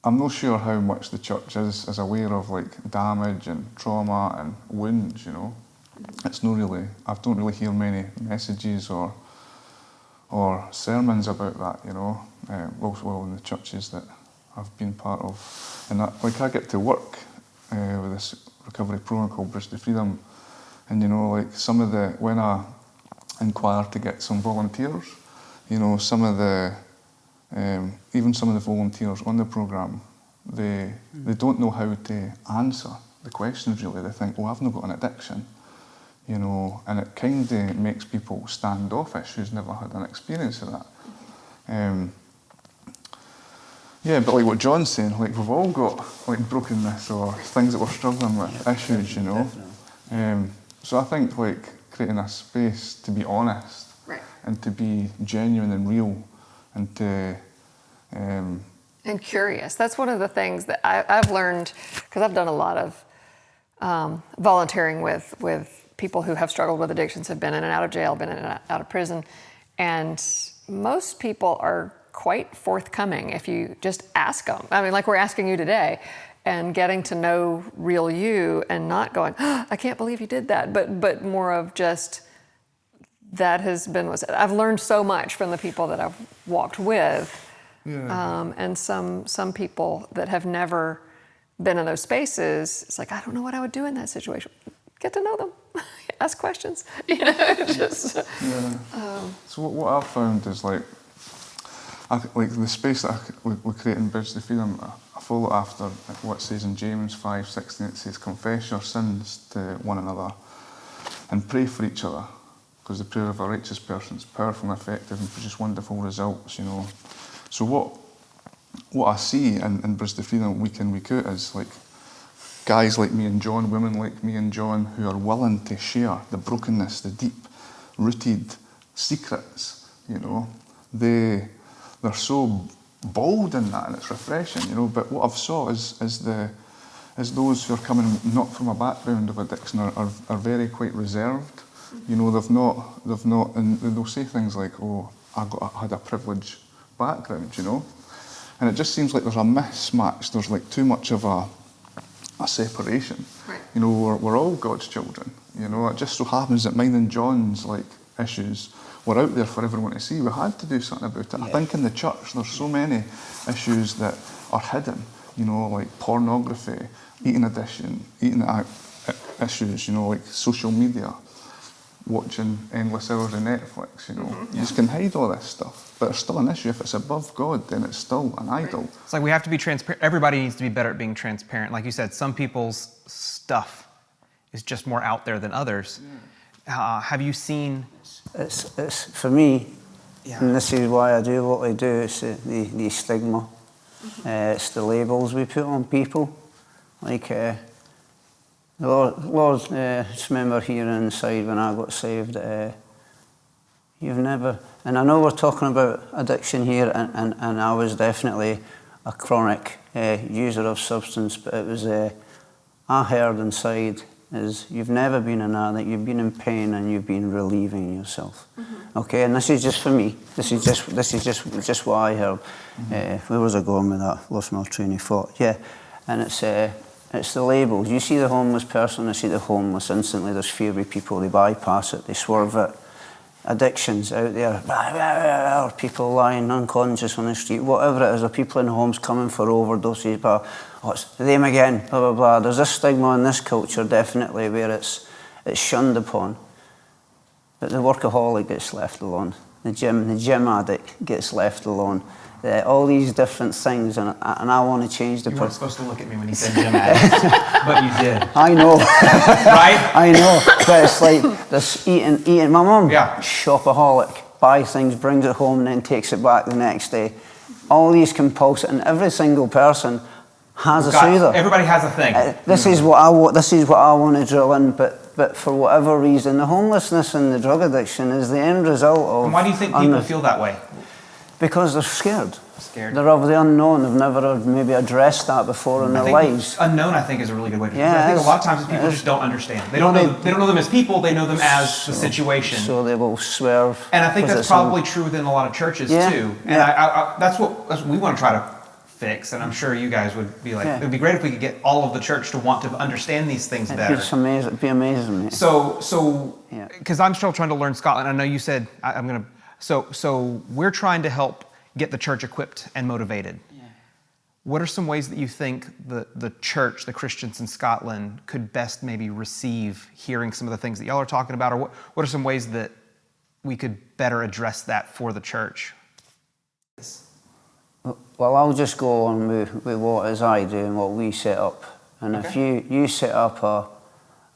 not sure how much the church is aware of damage and trauma and wounds, It's not really. I don't really hear many messages or sermons about that, well in the churches that I've been part of. And I get to work with this recovery program called Bridge to Freedom, and when I inquire to get some volunteers, some of the volunteers on the program, they don't know how to answer the questions really. They think, I've not got an addiction. And it kind of makes people standoffish who's never had an experience of that. But like what John's saying, we've all got brokenness or things that we're struggling with, issues, So I think creating a space to be honest and to be genuine and real and to... and curious. That's one of the things that I've learned, because I've done a lot of volunteering with people who have struggled with addictions, have been in and out of jail, been in and out of prison, and most people are quite forthcoming if you just ask them. I mean, like we're asking you today, and getting to know real you, and not going, I can't believe you did that, but more of just, that has been what's... I've learned so much from the people that I've walked with, and some people that have never been in those spaces, it's like, I don't know what I would do in that situation. Get to know them, ask questions, just... So what I've found is the space that we create in Bridge to Freedom, I follow after what it says in James 5:16. It says, confess your sins to one another and pray for each other, because the prayer of a righteous person is powerful and effective and produces wonderful results, So what I see in Bridge to Freedom week in, week out is guys like me and John, women like me and John, who are willing to share the brokenness, the deep-rooted secrets, They're so bold in that, and it's refreshing, But what I've saw is those who are coming not from a background of addiction are very quite reserved. They've not, and they'll say things like, I had a privileged background, And it just seems like there's a mismatch. There's too much of a separation. Right. We're all God's children. It just so happens that mine and John's issues were out there for everyone to see. We had to do something about it. I think in the church there's so many issues that are hidden, you know, like pornography, eating addiction, issues, you know, like social media, watching endless hours of Netflix, you know. You just can hide all this stuff, but it's still an issue. If it's above God, then it's still an idol. It's like we have to be transparent. Everybody needs to be better at being transparent. Like you said, some people's stuff is just more out there than others. Have you seen? It's for me, and this is why I do what I do. It's the stigma. It's the labels we put on people. Like the Lord, just remember here inside when I got saved. You've never, and I know we're talking about addiction here, and I was definitely a chronic user of substance, but it was I heard inside is you've never been an addict, you've been in pain and you've been relieving yourself. Okay, and this is just for me. This is just what I heard. Where was I going with that? Lost my train of thought. Yeah, and it's the labels. You see the homeless person, I see the homeless. Instantly, there's fear with people. They bypass it. They swerve it. Addictions out there. People lying unconscious on the street. Whatever it is, or people in homes coming for overdoses. But it's them again. Blah blah blah. There's a stigma in this culture, definitely, where it's shunned upon. But the workaholic gets left alone. The gym addict gets left alone. All these different things, and I want to change the. You weren't supposed to look at me when you said gym addict, but you did. I know, right? I know, but it's like this eating. My mum, shopaholic, buys things, brings it home, and then takes it back the next day. All these compulsive, and every single person has a soother. Everybody has a thing. This is what I want. This is what I want to drill in, but for whatever reason, the homelessness and the drug addiction is the end result of. And why do you think people feel that way? Because they're scared. They're of the unknown. They've never maybe addressed that before in their lives. Unknown, I think, is a really good way to put it. I think a lot of times people just don't understand. They don't know them as people. They know them as the situation. So they will swerve. And I think that's probably true within a lot of churches too. And that's what we want to try to fix. And I'm sure you guys would be like, it'd be great if we could get all of the church to want to understand these things better. It'd be amazing. Mate. So, because I'm still trying to learn Scotland. I know you said I'm gonna. So we're trying to help get the church equipped and motivated. What are some ways that you think the church, the Christians in Scotland, could best maybe receive hearing some of the things that y'all are talking about? Or what are some ways that we could better address that for the church? Well, I'll just go on with what as I do and what we set up. And if you set up a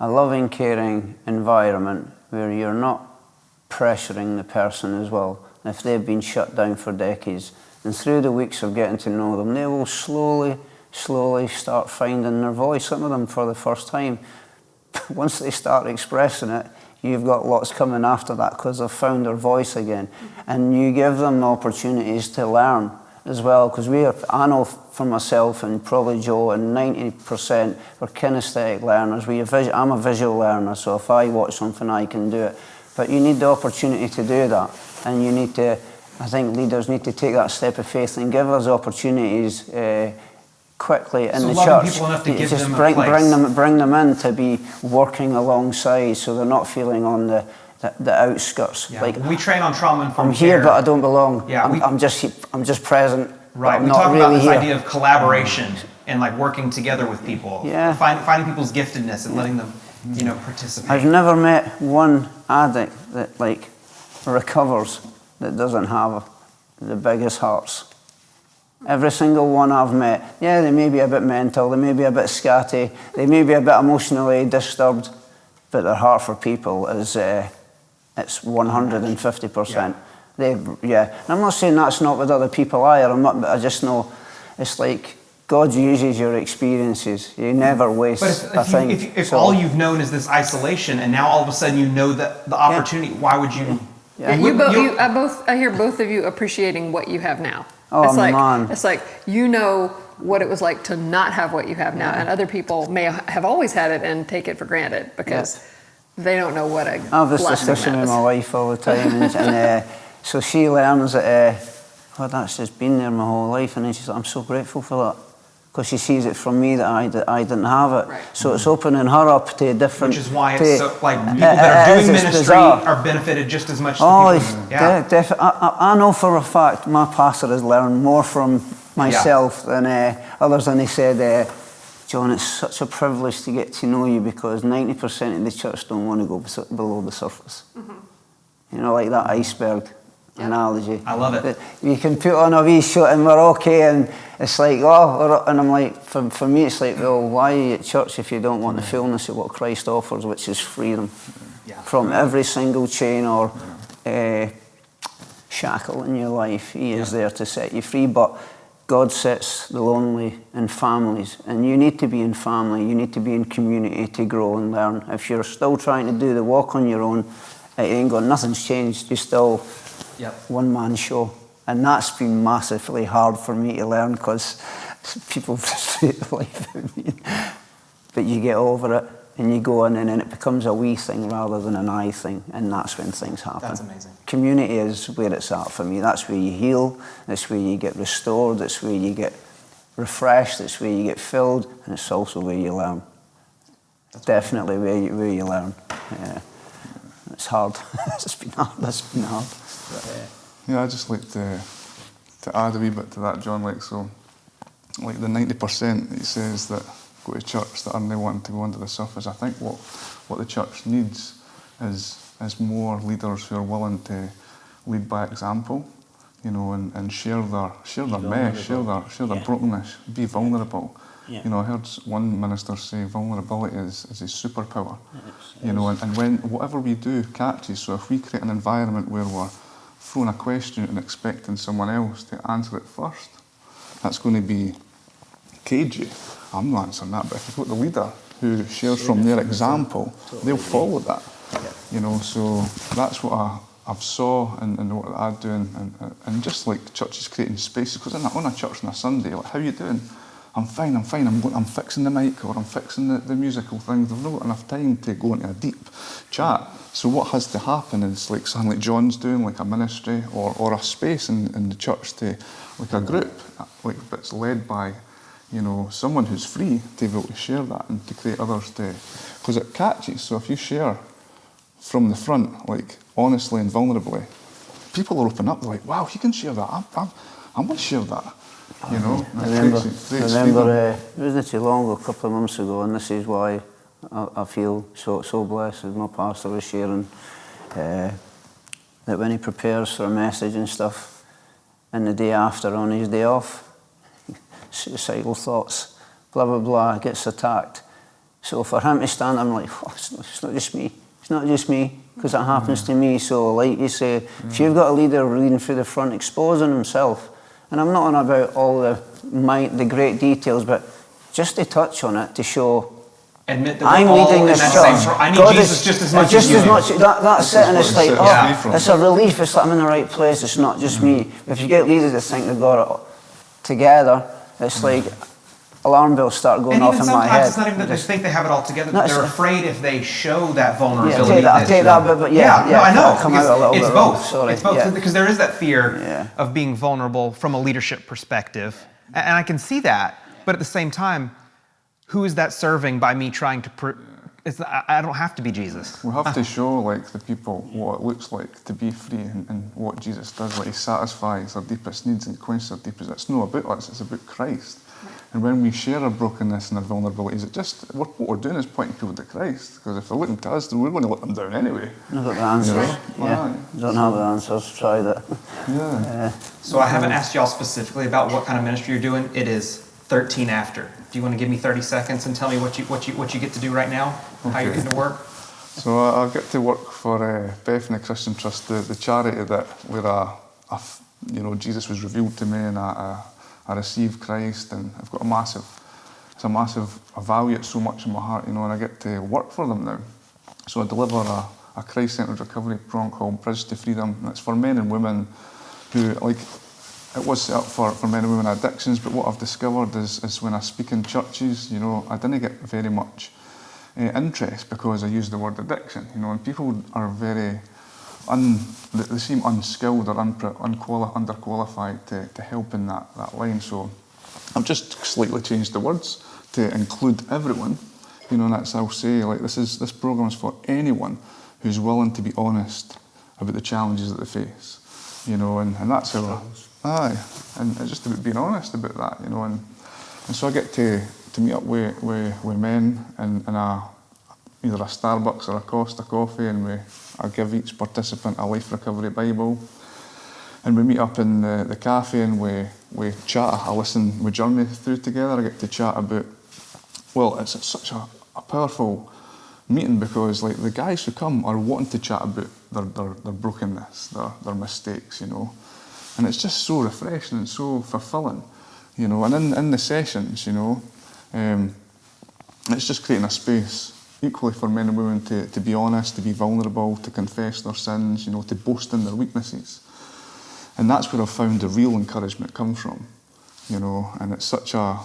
loving, caring environment where you're not pressuring the person as well. If they've been shut down for decades, and through the weeks of getting to know them, they will slowly start finding their voice. Some of them for the first time. Once they start expressing it, you've got lots coming after that because they've found their voice again. And you give them opportunities to learn as well, because I know for myself and probably Joe and 90% we're kinesthetic learners. I'm a visual learner, so if I watch something I can do it. But you need the opportunity to do that, and you need to. I think leaders need to take that step of faith and give us opportunities quickly in the church. People enough to give just them a place. bring them in to be working alongside, so they're not feeling on the outskirts. Yeah. Like we train on trauma informed I'm here, care. but I don't belong. Yeah, I'm just present. Right. I'm we not talk really about this here. idea of collaboration and like working together with people. Yeah. Finding people's giftedness and letting them, participate. I've never met one addict that recovers that doesn't have the biggest hearts. Every single one I've met, they may be a bit mental, they may be a bit scatty, they may be a bit emotionally disturbed, but their heart for people is it's 150%. And I'm not saying that's not with other people either. I just know it's like God uses your experiences. He never wastes a thing. If all you've known is this isolation, and now all of a sudden you know that the opportunity, why would you? I hear both of you appreciating what you have now. Oh, man. It's like you know what it was like to not have what you have now, and other people may have always had it and take it for granted because they don't know what a blessing that is. I have this discussion with my wife all the time, and so she learns that that's just been there my whole life, and then she's like, I'm so grateful for that. because she sees it from me that I didn't have it. Right. So it's opening her up to a different... Which is why it's so, like, people that are doing ministry bizarre. are benefited just as much as Oh, the people. I know for a fact my pastor has learned more from myself than others, and he said, John, it's such a privilege to get to know you because 90% of the church don't want to go below the surface. You know, like that iceberg analogy. I love it. You can put on a wee shot and we're okay, and it's like, oh, and I'm like, for me it's like, well, why are you at church if you don't want the fullness of what Christ offers, which is freedom from every single chain or shackle in your life. He is there to set you free, but God sets the lonely in families, and you need to be in family, you need to be in community to grow and learn. If you're still trying to do the walk on your own, it ain't got, nothing's changed. You're still one-man show. And that's been massively hard for me to learn because people frustrate the life out of me. But you get over it and you go in, and then it becomes a we thing rather than an I thing, and that's when things happen. That's amazing. Community is where it's at for me. That's where you heal, that's where you get restored, that's where you get refreshed, that's where you get filled, and it's also where you learn. That's definitely where you learn. Yeah. It's hard. It's been hard. That's been hard. But, I'd just like to add a wee bit to that, John. Like, so, like the 90% he says that go to church that aren't wanting to go under the surface. I think what the church needs is more leaders who are willing to lead by example, you know, and share their mess, share their brokenness, be vulnerable. Yeah. You know, I heard one minister say vulnerability is a superpower. You know, and when whatever we do catches. So if we create an environment where we're throwing a question and expecting someone else to answer it first, that's going to be cagey. I'm not answering that, but if you've got the leader who shares from their example, they'll follow that. You know, so that's what I've saw and what I do, and just like churches creating spaces, because on a church on a Sunday, like, how are you doing? I'm fine, I'm fixing the mic, or I'm fixing the musical things. There's not enough time to go into a deep chat. So what has to happen is like something like John's doing, like a ministry or a space in the church, to like a group like that's led by, you know, someone who's free to be able to share that and to create others to, because it catches. So if you share from the front, like honestly and vulnerably, people are open up. They're like, wow, you can share that. I want to share that. You know, I remember it wasn't too long ago, a couple of months ago, and this is why I feel so blessed, as my pastor was sharing, that when he prepares for a message and stuff, and the day after on his day off, suicidal thoughts, blah blah blah, gets attacked. So for him to stand, I'm like, oh, it's not just me. It's not just me, because it happens to me. So like you say, if you've got a leader leading through the front, exposing himself, and I'm not on about all the great details, but just to touch on it, to show admit that I'm leading this church. I need Jesus just as much as you. That's it, and it's like, it's a relief. It's like I'm in the right place. It's not just me. If you get leaders that think they've got it together, it's like alarm bells start going off in my head. It's not even that they think they have it all together, but they're afraid if they show that vulnerability. I'll take that, but no, I know. Come out a little it's bit both. Sorry. It's both, because there is that fear of being vulnerable from a leadership perspective, and I can see that. But at the same time, who is that serving by me trying to? I don't have to be Jesus. We have to show like the people what it looks like to be free, and what Jesus does. Like he satisfies their deepest needs and quenches their deepest. It's not about us. It's about Christ. And when we share our brokenness and our vulnerabilities, what we're doing is pointing people to Christ. Because if they're looking to us, then we're going to let them down anyway. I've got the answers. Don't have the answers. Tried it. So I haven't asked y'all specifically about what kind of ministry you're doing. It is 13 after. Do you want to give me 30 seconds and tell me what you get to do right now? Okay. How you're getting to work? So I get to work for Bethany Christian Trust, the charity where Jesus was revealed to me, and I received Christ, and I've got a massive I value it so much in my heart, and I get to work for them now. So I deliver a Christ-centered recovery program called Bridge to Freedom, and it's for men and women who, like, it was set up for men and women addictions, but what I've discovered is when I speak in churches, I didn't get very much interest because I use the word addiction, and people are very they seem unskilled or underqualified to help in that line. So I've just slightly changed the words to include everyone. You know, and that's, I'll say, like, this program is for anyone who's willing to be honest about the challenges that they face. You know, and that's how, and it's just about being honest about that, you know, and so I get to meet up with men in either a Starbucks or a Costa coffee, and I give each participant a Life Recovery Bible, and we meet up in the cafe and we chat. I listen with Journey through together. I get to chat about, well, it's such a powerful meeting, because like the guys who come are wanting to chat about their brokenness, their mistakes, you know, and it's just so refreshing and so fulfilling, you know. And in the sessions, you know, it's just creating a space equally for men and women to be honest, to be vulnerable, to confess their sins, you know, to boast in their weaknesses. And that's where I've found the real encouragement come from, you know. And it's such like,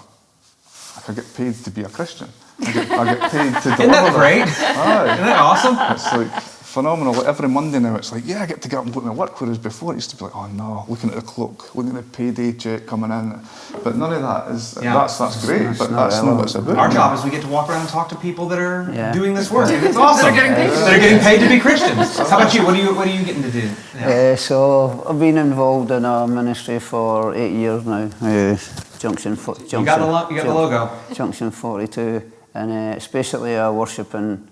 I get paid to be a Christian. I get paid to deliver. Isn't that great? Aye. Isn't that awesome? It's like phenomenal. Like every Monday now, it's like, yeah, I get to get up and go to my work, whereas before it used to be like, oh no, looking at the clock, looking at the payday check coming in. But none of that is, that's great, but that's not what it's about. Our job is we get to walk around and talk to people that are doing this work. Yeah. It's awesome. They're getting paid to be Christians. How about you? What are you getting to do? Yeah. So I've been involved in our ministry for 8 years now. Junction. You got the logo. Junction 42, and it's basically a worshiping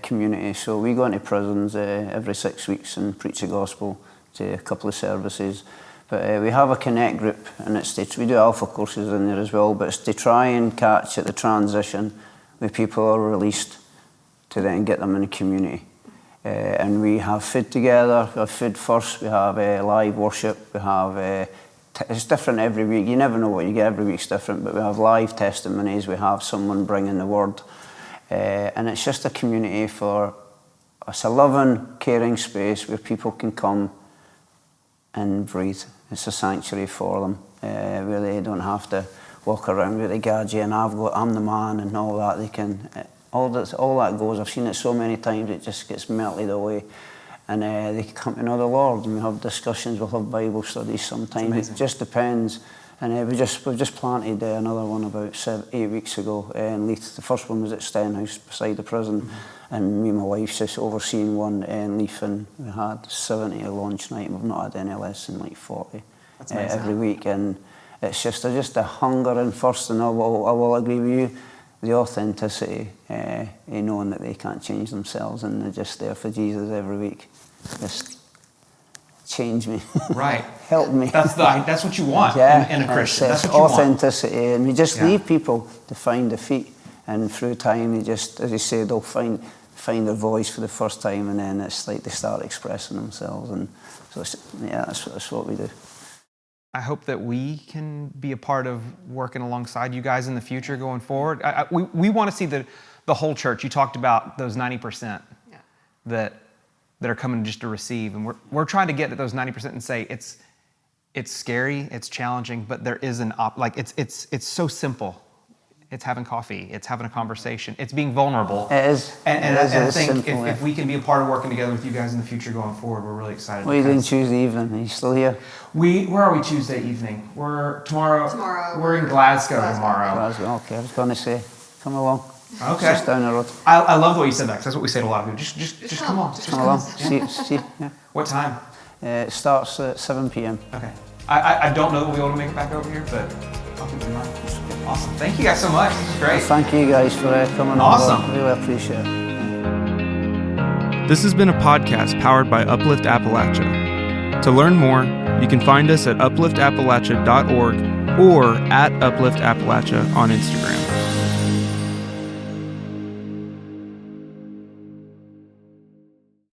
community. So we go into prisons every 6 weeks and preach the gospel to a couple of services. But we have a connect group, and we do alpha courses in there as well, but it's to try and catch at the transition where people are released to then get them in the community. And we have food together. We have food first, we have live worship, we have it's different every week. You never know what you get. Every week's different, but we have live testimonies. We have someone bringing the word, and it's just a community for us, a loving, caring space where people can come and breathe. It's a sanctuary for them, where they don't have to walk around with a gadget and I'm the man and all that. They can all that goes. I've seen it so many times. It just gets melted away. And they can come to know the Lord, and we have discussions, we'll have Bible studies sometimes. It just depends. And we've just planted another one about 8 weeks ago in Leith. The first one was at Stenhouse beside the prison, and me and my wife's just overseeing one in Leith, and we had 70 at launch night, and we've not had any less than like 40 every week. And it's just a hunger and thirst, and I will agree with you, the authenticity, knowing that they can't change themselves and they're just there for Jesus every week. Just change me. Right. Help me. That's what you want in a Christian. That's what you authenticity, want. And we just leave people to find their feet, and through time they just, as you say, they'll find their voice for the first time, and then it's like they start expressing themselves, and so that's what we do. I hope that we can be a part of working alongside you guys in the future going forward. We want to see the whole church. You talked about those 90% that are coming just to receive, and we're trying to get at those 90% and say it's scary, it's challenging, but there is it's so simple. It's having coffee, it's having a conversation, it's being vulnerable. It is. And I think if we can be a part of working together with you guys in the future going forward, we're really excited. What are you doing Tuesday evening? Are you still here? Where are we Tuesday evening? We're tomorrow. We're in Glasgow tomorrow. Glasgow, okay. I was going to say, come along. Okay. Just down the road. I love the way you said that, because that's what we say to a lot of people. Just come on. Just come along. Yeah. See. Yeah. What time? It starts at 7 p.m. Okay. I don't know that we'll be able to make it back over here, but I'll keep it in mind. Awesome. Thank you guys so much. This is great. Well, thank you guys for coming awesome. over. Really appreciate it. This has been a podcast powered by Uplift Appalachia. To learn more, you can find us at upliftappalachia.org or at upliftappalachia on Instagram.